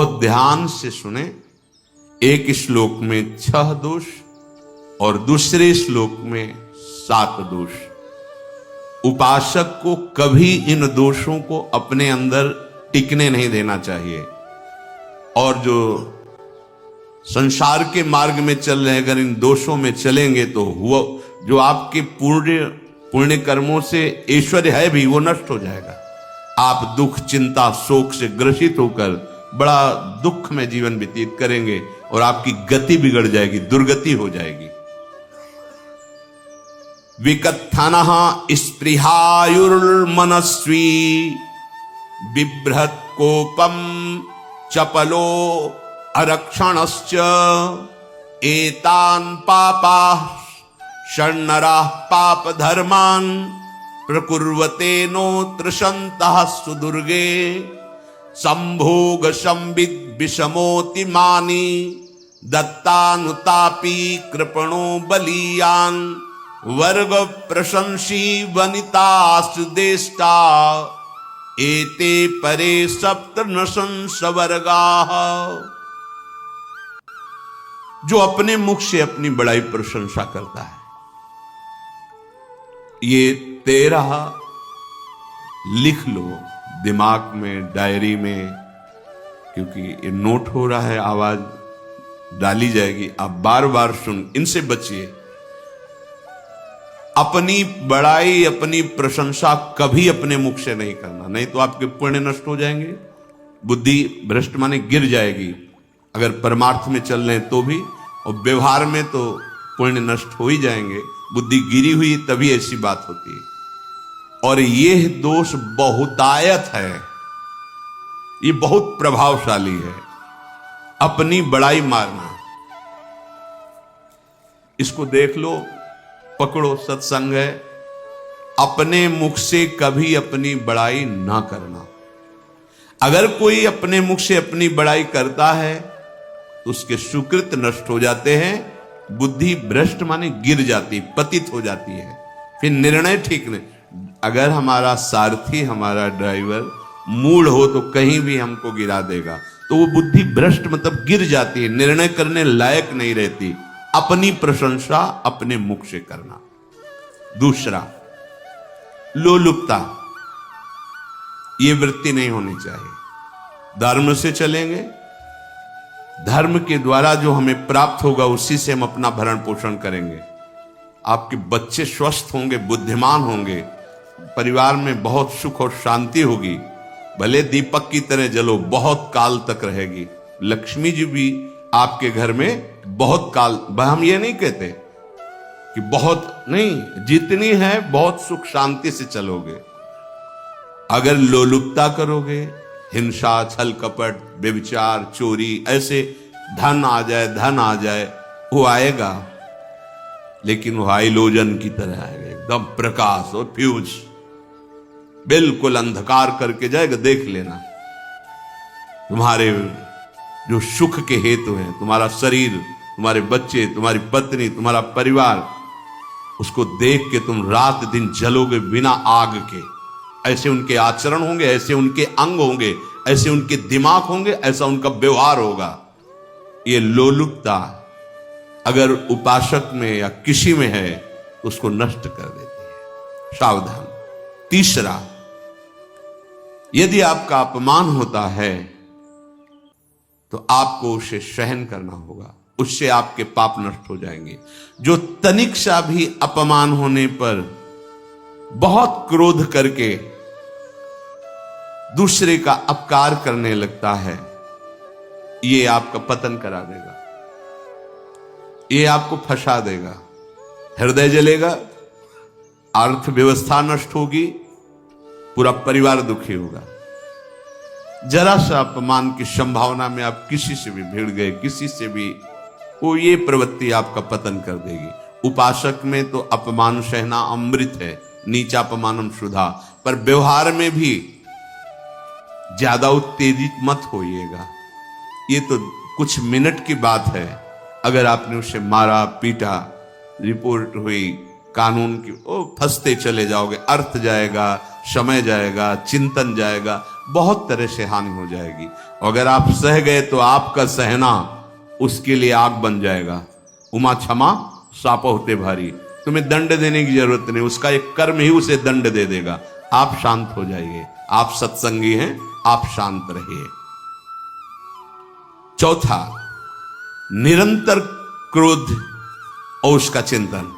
बहुत ध्यान से सुने। एक श्लोक में 6 दोष और दूसरे श्लोक में 7 दोष। उपासक को कभी इन दोषों को अपने अंदर टिकने नहीं देना चाहिए। और जो संसार के मार्ग में चल रहे हैं, अगर इन दोषों में चलेंगे तो हुआ जो आपके पुण्य कर्मों से ऐश्वर्य है भी वो नष्ट हो जाएगा। आप दुख, चिंता, शोक से ग्रसित होकर बड़ा दुख में जीवन व्यतीत करेंगे और आपकी गति बिगड़ जाएगी, दुर्गति हो जाएगी। विकत्थनः स्पृहायुर्मनस्वी बिभ्रत कोपम चपलो अरक्षणश्च एतान् पापाः षण्णराः पाप धर्मान् प्रकुर्वते नोत्र सन्तः सुदुर्गे संभोग संविद विषमोति मानी दत्तानुतापी कृपणो बलीयान वर्ग प्रशंसी वनितास्तु देष्टा एते परे सप्तनशंस वर्गाः। जो अपने मुख से अपनी बड़ाई प्रशंसा करता है, ये 13 लिख लो दिमाग में, डायरी में, क्योंकि ये नोट हो रहा है, आवाज डाली जाएगी, आप बार बार सुन, इनसे बचिए। अपनी बड़ाई, अपनी प्रशंसा कभी अपने मुख से नहीं करना, नहीं तो आपके पुण्य नष्ट हो जाएंगे, बुद्धि भ्रष्ट माने गिर जाएगी। अगर परमार्थ में चल रहे हैं तो भी, और व्यवहार में तो पुण्य नष्ट हो ही जाएंगे। बुद्धि गिरी हुई तभी ऐसी बात होती है। और यह दोष बहुतायत है, ये बहुत प्रभावशाली है, अपनी बड़ाई मारना। इसको देख लो, पकड़ो, सत्संग है। अपने मुख से कभी अपनी बड़ाई ना करना। अगर कोई अपने मुख से अपनी बड़ाई करता है तो उसके सुकृत नष्ट हो जाते हैं, बुद्धि भ्रष्ट माने गिर जाती, पतित हो जाती है, फिर निर्णय ठीक नहीं। अगर हमारा सारथी, हमारा ड्राइवर मूढ़ हो तो कहीं भी हमको गिरा देगा, तो वो बुद्धि भ्रष्ट मतलब गिर जाती है, निर्णय करने लायक नहीं रहती। अपनी प्रशंसा अपने मुख से करना। दूसरा, लोलुपता, ये वृत्ति नहीं होनी चाहिए। धर्म से चलेंगे, धर्म के द्वारा जो हमें प्राप्त होगा उसी से हम अपना भरण पोषण करेंगे। आपके बच्चे स्वस्थ होंगे, बुद्धिमान होंगे, परिवार में बहुत सुख और शांति होगी। भले दीपक की तरह जलो, बहुत काल तक रहेगी। लक्ष्मी जी भी आपके घर में बहुत काल, हम ये नहीं कहते कि बहुत नहीं, जितनी है बहुत सुख शांति से चलोगे। अगर लोलुपता करोगे, हिंसा, छल कपट, व्यभिचार, चोरी, ऐसे धन आ जाए, वो आएगा, लेकिन वो हाइलोजन की तरह आएगा, एकदम प्रकाश और फ्यूज, बिल्कुल अंधकार करके जाएगा। देख लेना, तुम्हारे जो सुख के हेतु हैं, तुम्हारा शरीर, तुम्हारे बच्चे, तुम्हारी पत्नी, तुम्हारा परिवार, उसको देख के तुम रात दिन जलोगे बिना आग के। ऐसे उनके आचरण होंगे, ऐसे उनके अंग होंगे, ऐसे उनके दिमाग होंगे, ऐसा उनका व्यवहार होगा। ये लोलुपता अगर उपासक में या किसी में है तो उसको नष्ट कर देती है। सावधान। तीसरा, यदि आपका अपमान होता है तो आपको उसे सहन करना होगा, उससे आपके पाप नष्ट हो जाएंगे। जो तनिक सा भी अपमान होने पर बहुत क्रोध करके दूसरे का अपकार करने लगता है, ये आपका पतन करा देगा, ये आपको फंसा देगा, हृदय जलेगा, अर्थव्यवस्था नष्ट होगी, पूरा परिवार दुखी होगा। जरा सा अपमान की संभावना में आप किसी से भी भिड़ गए, किसी से भी, वो ये प्रवृत्ति आपका पतन कर देगी। उपासक में तो अपमान सहना अमृत है, नीचा अपमानम सुधा, पर व्यवहार में भी ज्यादा उत्तेजित मत होइएगा। ये तो कुछ मिनट की बात है, अगर आपने उसे मारा पीटा, रिपोर्ट हुई कानून की, ओ फंसते चले जाओगे, अर्थ जाएगा, समय जाएगा, चिंतन जाएगा, बहुत तरह से हानि हो जाएगी। अगर आप सह गए तो आपका सहना उसके लिए आग बन जाएगा। उमा क्षमा साप होते भारी, तुम्हें दंड देने की जरूरत नहीं, उसका एक कर्म ही उसे दंड दे देगा। आप शांत हो जाइए, आप सत्संगी हैं, आप शांत रहिए। चौथा, निरंतर क्रोध और उसका चिंतन।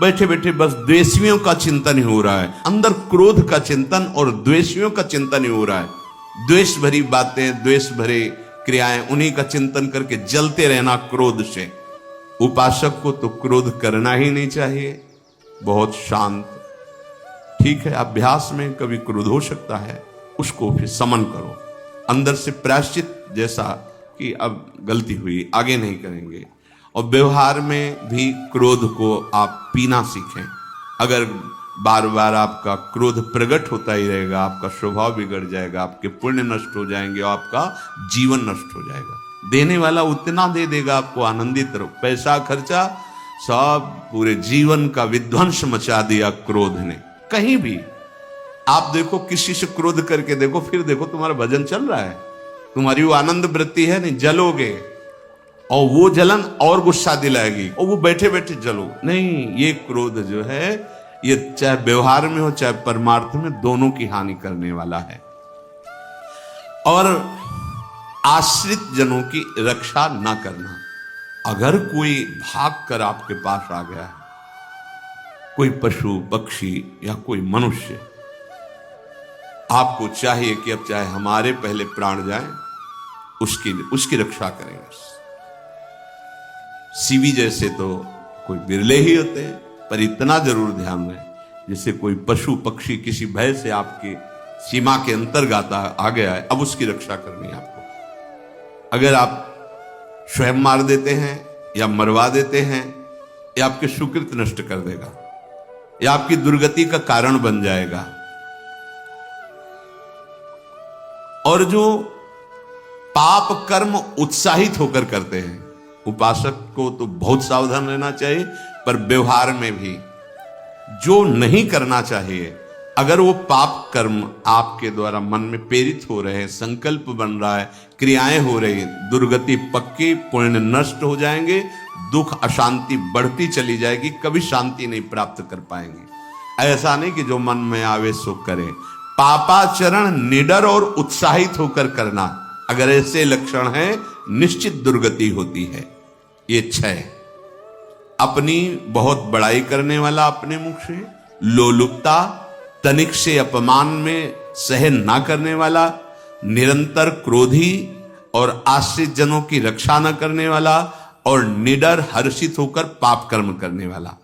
बैठे बैठे बस द्वेषियों का चिंतन ही हो रहा है, अंदर क्रोध का चिंतन और द्वेषियों का चिंतन ही हो रहा है। द्वेष भरी बातें, द्वेष भरे क्रियाएं, उन्हीं का चिंतन करके जलते रहना क्रोध से। उपासक को तो क्रोध करना ही नहीं चाहिए, बहुत शांत। ठीक है, अभ्यास में कभी क्रोध हो सकता है, उसको फिर समन करो, अंदर से प्रायश्चित जैसा कि अब गलती हुई, आगे नहीं करेंगे। और व्यवहार में भी क्रोध को आप पीना सीखें। अगर बार बार आपका क्रोध प्रकट होता ही रहेगा, आपका स्वभाव बिगड़ जाएगा, आपके पुण्य नष्ट हो जाएंगे और आपका जीवन नष्ट हो जाएगा। देने वाला उतना दे देगा आपको, आनंदित रहो। पैसा खर्चा सब पूरे जीवन का विध्वंस मचा दिया क्रोध ने। कहीं भी आप देखो, किसी से क्रोध करके देखो, फिर देखो तुम्हारा भजन चल रहा है, तुम्हारी वो आनंद वृत्ति है नहीं, जलोगे और वो जलन और गुस्सा दिलाएगी और वो बैठे बैठे जलो नहीं। ये क्रोध जो है, ये चाहे व्यवहार में हो चाहे परमार्थ में, दोनों की हानि करने वाला है। और आश्रित जनों की रक्षा ना करना। अगर कोई भाग कर आपके पास आ गया है, कोई पशु पक्षी या कोई मनुष्य, आपको चाहिए कि अब चाहे हमारे पहले प्राण जाए, उसकी रक्षा करेंगे। सीवी जैसे तो कोई बिरले ही होते हैं, पर इतना जरूर ध्यान रहे, जैसे कोई पशु पक्षी किसी भय से आपकी सीमा के अंतर्गत आ गया है, अब उसकी रक्षा करनी है आपको। अगर आप स्वयं मार देते हैं या मरवा देते हैं, या आपके सुकृत नष्ट कर देगा, या आपकी दुर्गति का कारण बन जाएगा। और जो पाप कर्म उत्साहित होकर करते हैं, उपासक को तो बहुत सावधान रहना चाहिए, पर व्यवहार में भी जो नहीं करना चाहिए, अगर वो पाप कर्म आपके द्वारा मन में प्रेरित हो रहे हैं, संकल्प बन रहा है, क्रियाएं हो रही, दुर्गति पक्की, पुण्य नष्ट हो जाएंगे, दुख अशांति बढ़ती चली जाएगी, कभी शांति नहीं प्राप्त कर पाएंगे। ऐसा नहीं कि जो मन में आवे सो करे। पापाचरण निडर और उत्साहित होकर करना, अगर ऐसे लक्षण है, निश्चित दुर्गति होती है। ये 6, अपनी बहुत बड़ाई करने वाला अपने मुख से, लोलुपता, तनिक से अपमान में सहन ना करने वाला, निरंतर क्रोधी और आश्रित जनों की रक्षा न करने वाला, और निडर हर्षित होकर पाप कर्म करने वाला।